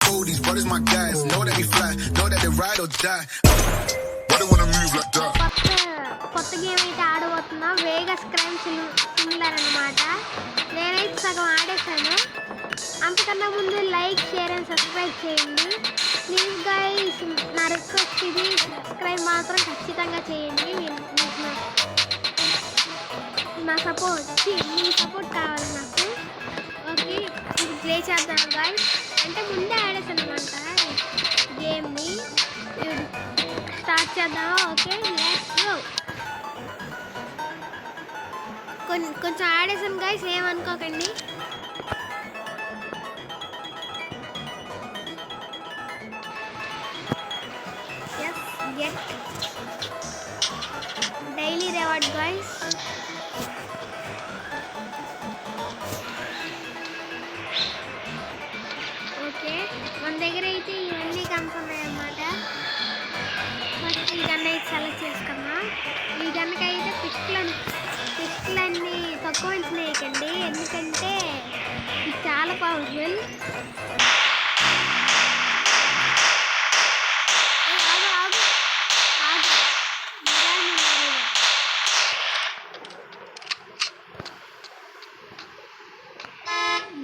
fool, these brothers my guys. Know that they fly, know that they ride or die. Why they wanna move like that? కొత్త game అయితే ఆడబోతున్నా, Vegas crime similar అనమాట. నేనైతే సగం ఆడేసాను. అంతకన్నా ముందు like, share and subscribe చేయండి please guys. నా request ఇది, సబ్స్క్రైబ్ మాత్రం ఖచ్చితంగా చేయండి. నా సపోర్ట్, మీ సపోర్ట్ కావాలి నాకు. ఓకే, ఇది ప్లే చేద్దాం గైస్. అంటే ముందే ఆడేసాను అనమాట గేమ్ని. స్టార్ట్ చేద్దాం. Okay, let's go. కొంచెం ఆడేసాను గైస్, ఏమనుకోకండి. Get daily reward guys. Okay, మన దగ్గర అయితే ఇవన్నీ కనుక్కున్నాయి అన్నమాట. ఫస్ట్ ఈ గన్ అయితే సెలెక్ట్ చేసుకున్నా. ఈ గన్కి అయితే పిస్టులన్నీ తక్కువ వేయకండి, ఎందుకంటే ఇది చాలా పవర్ఫుల్.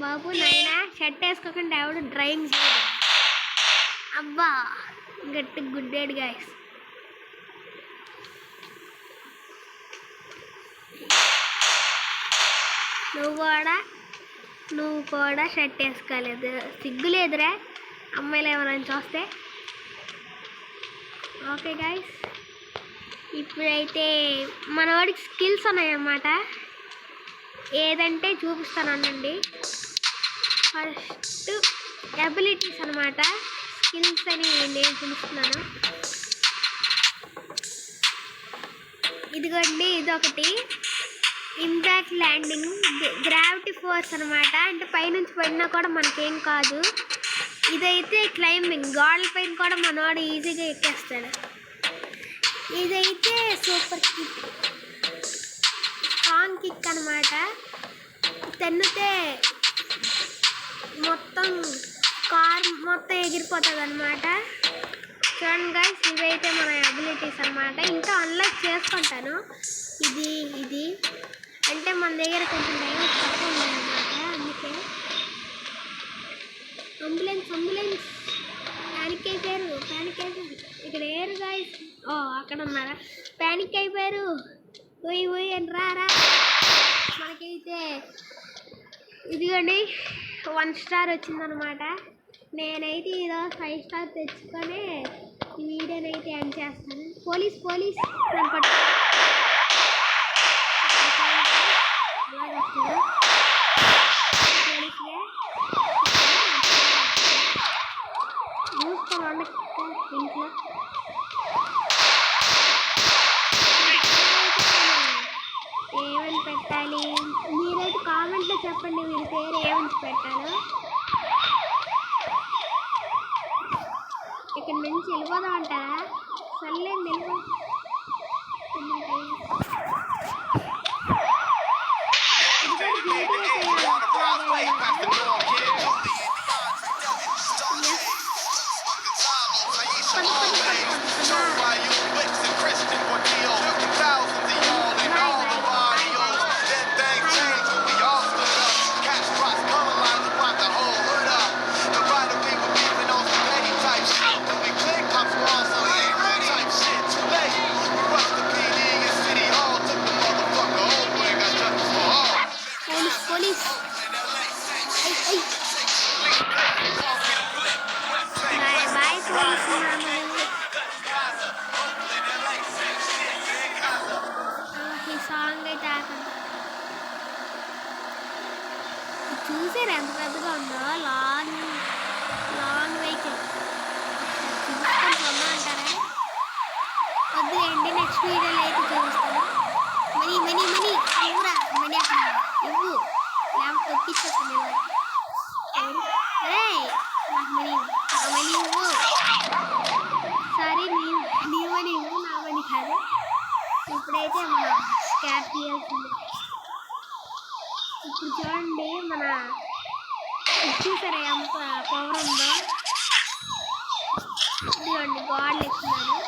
బాబు నైనా షర్ట్ వేసుకోకుండా ఎవడు డ్రైవింగ్ చేయడు. అబ్బా గట్టి గుడ్డాడు గాయస్. నువ్వు కూడా షర్ట్ వేసుకోలేదు, సిగ్గులేదురా అమ్మాయిలు ఎవరైనా చూస్తే. ఓకే గాయస్, ఇప్పుడైతే మనవాడికి స్కిల్స్ ఉన్నాయన్నమాట. ఏదంటే చూపిస్తాను అనండి. ఫస్ట్ ఎబిలిటీస్ అనమాట, స్కిల్స్ అని నేను చూపిస్తున్నాను. ఇదిగోండి, ఇదొకటి ఇంపాక్ట్ ల్యాండింగ్, గ్రావిటీ ఫోర్స్ అనమాట. అంటే పైనుంచి పడినా కూడా మనకేం కాదు. ఇదైతే క్లైంబింగ్, గోడల పైన కూడా మనవాడు ఈజీగా ఎక్కేస్తాడు. ఇదైతే సూపర్ కిక్, స్ట్రాంగ్ కిక్ అనమాట. తెన్నుతే మొత్తం కార్ మొత్తం ఎగిరిపోతుంది అనమాట. చూడండి గైస్, ఇవైతే మన అబిలిటీస్ అనమాట. ఇంకా అన్లాక్ చేసుకుంటాను. ఇది అంటే మన దగ్గర కొంచెం డ్యామేజ్ తక్కువ ఉందన్నమాట, అందుకే. అంబులెన్స్ ప్యానిక్ అయిపోయారు. ఇక్కడ ఏరు గైస్. అక్కడ ఉన్నారా? ప్యానిక్ అయిపోయారు. ఓయ్ అని రా. మనకైతే ఇదిగోండి 1 స్టార్ వచ్చిందనమాట. నేనైతే ఇదో 5 స్టార్ తెచ్చుకొని ఈ వీడియోని అయితే ఎండ్ చేస్తాను. పోలీస్ నన్ను పట్టు. చూసుకోండి ఇంట్లో. ఏమని పెట్టాలి మీరైతే కామెంట్లో చెప్పండి, మీరు పేరు ఏమని పెట్టాలో. ఇక్కడ నుంచి వెళ్ళిపోదాం అంటారా? సర్లేండి, వెళ్ళిపో. సాంగ్ అయితే చూసారు ఎంత పెద్దగా ఉందో, లాంగ్ వెహికల్. అంటారా? వద్దులేండి, నెక్స్ట్ వీడియోలో అయితే చూపిస్తాను. మనీ ఇవ్వరా, మనీ ఇవ్వు, లేకపోతే ఒప్పించేస్తాను. నాకు మనీ ఇవ్వు. సరే, నీ మనీ ఇవ్వు, నా మనీ కాదు. ఇప్పుడైతే మనం స్కాప్ చేయాల్సిందే. ఇప్పుడు చూడండి, మన చూసారా ఎంత పవర్ ఉందో. చూడండి గాడ్ ఎక్కున్నారు.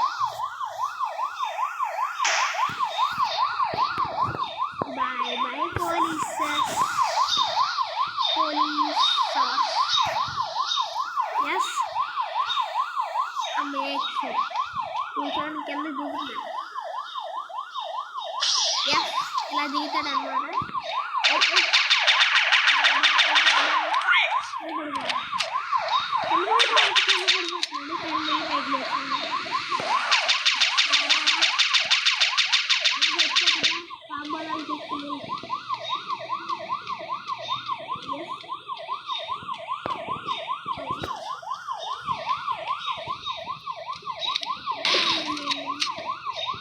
Boy boy police is amazing. చూడండి కింద దిగుతున్నాడు. ఎస్ ఇలా దిగుతాడు అన్నమాట.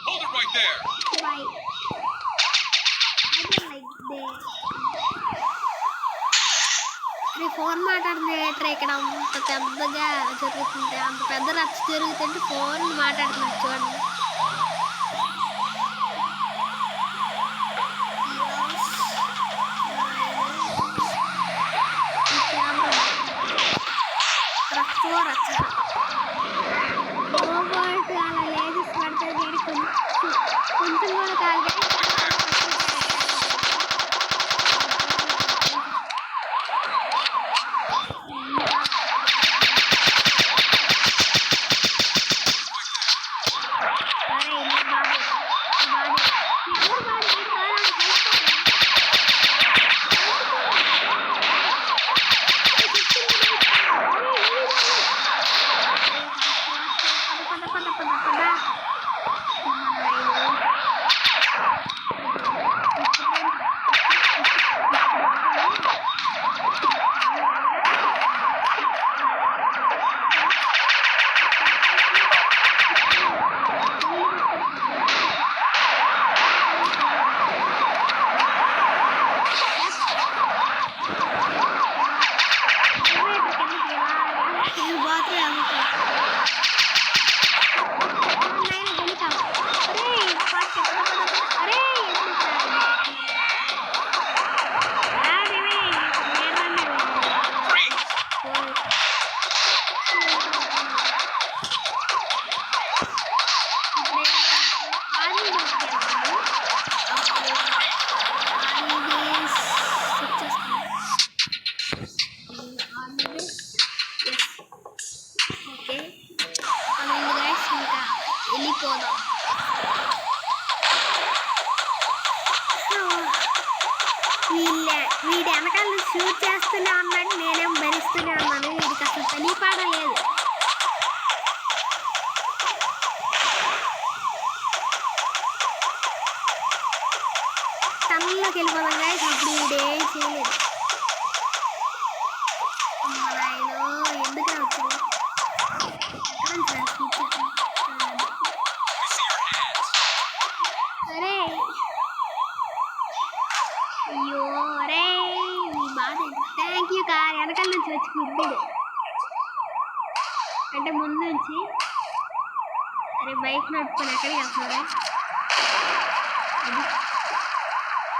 Hold it right there. Why? I don't like this. Me phone మాట్లాడుతున్న ఇక్కడ అంత పెద్దగా జరుగుతుంది, అంత పెద్ద రచ్చ జరుగుతుంటే ఫోన్ మాట్లాడుతున్నారు చూడండి. రచ్చలో రచ్చ రోబోట్ అలా లేదు పడుతుంది కొంచెం కూడా కాదు. వెళ్ళిపోదాం. వీడి వెనకాల షూట్ చేస్తూనే ఉన్నాడు, నేనేం భరిస్తూనే ఉన్నాను. వీడికి అసలు తెలియపాడం లేదు. టన్నులోకి వెళ్ళిపోదాం గాయస్. ఇప్పుడు వీడేం చేయలేదు. ఆయన ఎందుకు వచ్చాడు? అరే అయ్యో రే నీ బాధ. Thank you car. వెనకాల నుంచి వచ్చి కుద్దుడు అంటే ముందు నుంచి. అరే బైక్ నడుపుకొని ఎక్కడికి వెళ్తున్నారా?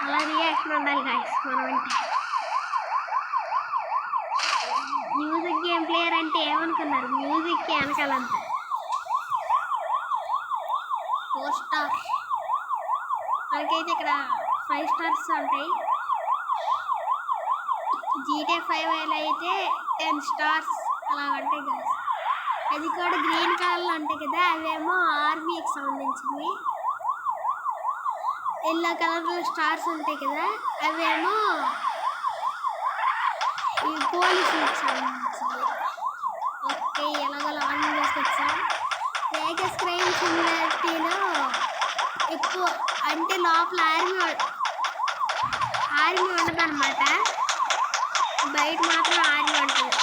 అలా రియాక్షన్ ఉండాలి గాయస్ మనం అంటే. మ్యూజిక్ గేమ్ ప్లేయర్ అంటే ఏమనుకున్నారు? మ్యూజిక్కి వెనకాలంతా 4 స్టార్స్. మనకైతే ఇక్కడ 5 స్టార్స్ ఉంటాయి. GTA 5 అయితే 10 స్టార్స్ అలా ఉంటాయి కదా. అది కూడా గ్రీన్ కలర్లో ఉంటాయి కదా, అవేమో ఆర్మీకి సంబంధించినవి. ఎల్లో కలర్లో స్టార్స్ ఉంటాయి కదా, అవేమో ఈ పోలీసులకు సంబంధించినవి. ఓకే ఎలాగో లాంగ్ చేసుకొచ్చాం. వేగస్ క్రైమ్ సిమిలారిటీలో ఎక్కువ అంటే లోపల ఆర్మీ ఉండదు అనమాట, బయట మాత్రం ఆర్మీ ఉంటుంది.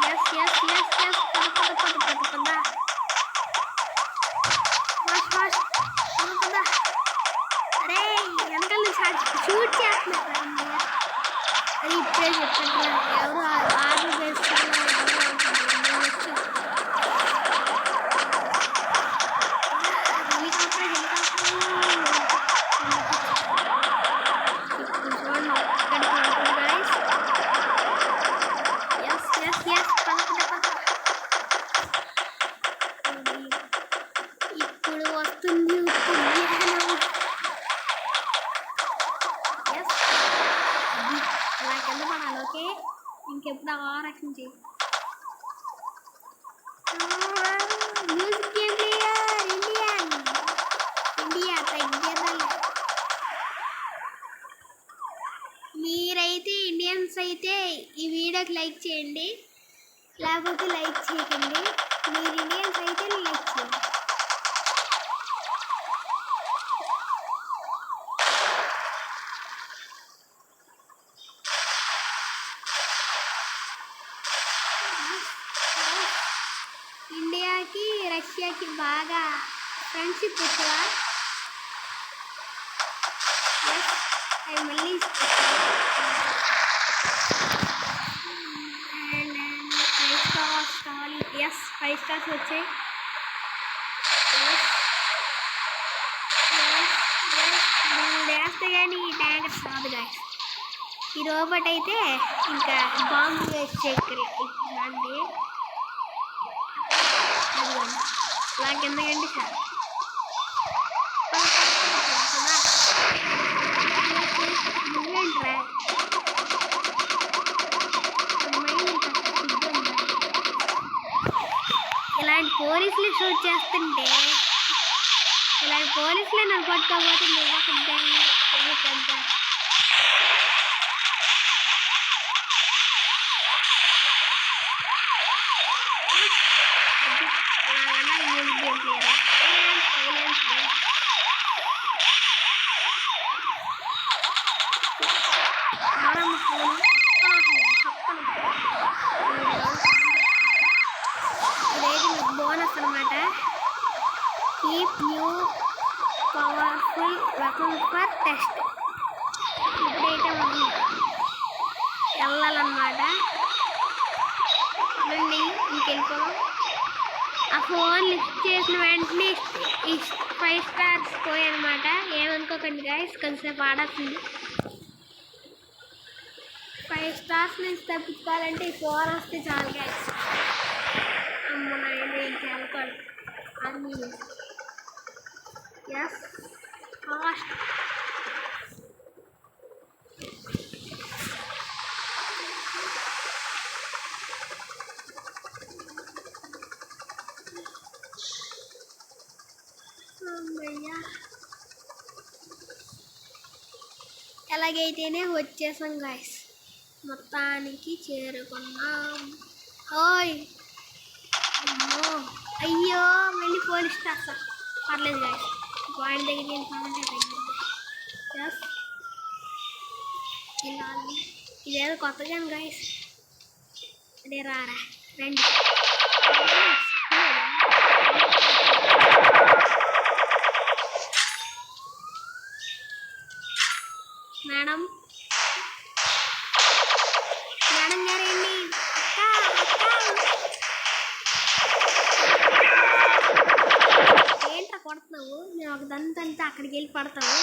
ఎస్ ఎస్ ఎస్ ఎస్ పద పద పద పద పద ఫాస్ట్ ఫాస్ట్ పద పద. అరే వెనకాల నుంచి షూట్ చేస్తున్నారు. అది ఇప్పుడే చెప్పారు ఎవరు ఆర్మీ బేస్లో చేయండి, లేకపోతే లైక్ చేయకండి. మీరు ఇండియన్స్ అయితే లైక్ చేయండి. ఇండియాకి రష్యాకి బాగా ఫ్రెండ్షిప్ ఎక్కువ. అది మళ్ళీ అండ్ 5 స్టార్స్ కావాలి. ఎస్ 5 స్టార్స్ వచ్చాయి. వేస్తే కానీ ఈ ట్యాంకర్స్ రాదు గాయస్. ఈ రోబోట్ అయితే ఇంకా బాంబు వేసి రండి. అలా కిందకండి సార్. నువ్వేంట్రా ఇలాంటి పోలీసులు షూట్ చేస్తుంటే, ఇలాంటి పోలీసులే నన్ను పట్టుకోకపోతే నువ్వు పెద్ద బోనస్ అనమాట. Keep new powerful weapon for test. ఇప్పుడైతే మనం వెళ్ళాలన్నమాట. రండి ఇంకెళ్ళిపోదాం. ఆ ఫోన్ లిఫ్ట్ చేసిన వెంటనే ఈ 5 స్టార్స్ పోయాయన్నమాట. ఏమనుకోకండి గాయస్, కొంచెంసేపు ఆడాల్సింది. 5 స్టార్స్ నుంచి తప్పించుకోవాలంటే ఈ ఫోన్ వస్తే చాలు గాయస్. అమ్మ నాయన ఇంకెళ్ళిపోవాలి. Army yes fast. అమ్మయ్యా, ఎలాగైతేనే వచ్చేసాం గాయస్, మొత్తానికి చేరుకున్నాం. ఓయ్ అమ్మో, అయ్యో మళ్ళీ పోలీస్ స్టార్స్. పర్లేదు గాయస్, పాయింట్ దగ్గరికి వెళ్ళిపోమంటే తగ్గింది. ఎస్ వెళ్ళాలి. ఇదేదో కొత్తగా గాయస్. అదే రారా రండి. మేడం మేడం గారండి. ఏంటా కొడుతున్నావు? నేను ఒక దంతంటే అక్కడికి వెళ్ళి పడతావు.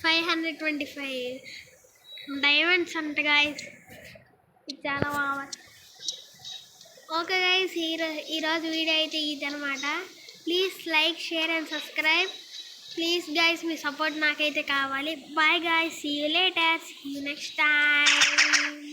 $525 డైమండ్స్ అంట గాయస్. ఇది చాలా బాగుంది. ఓకే గాయస్, ఈరోజు వీడియో అయితే ఇది అనమాట. Please like, share and subscribe. Please guys, మీ సపోర్ట్ నాకైతే కావాలి. Bye guys, see you later, see you next time.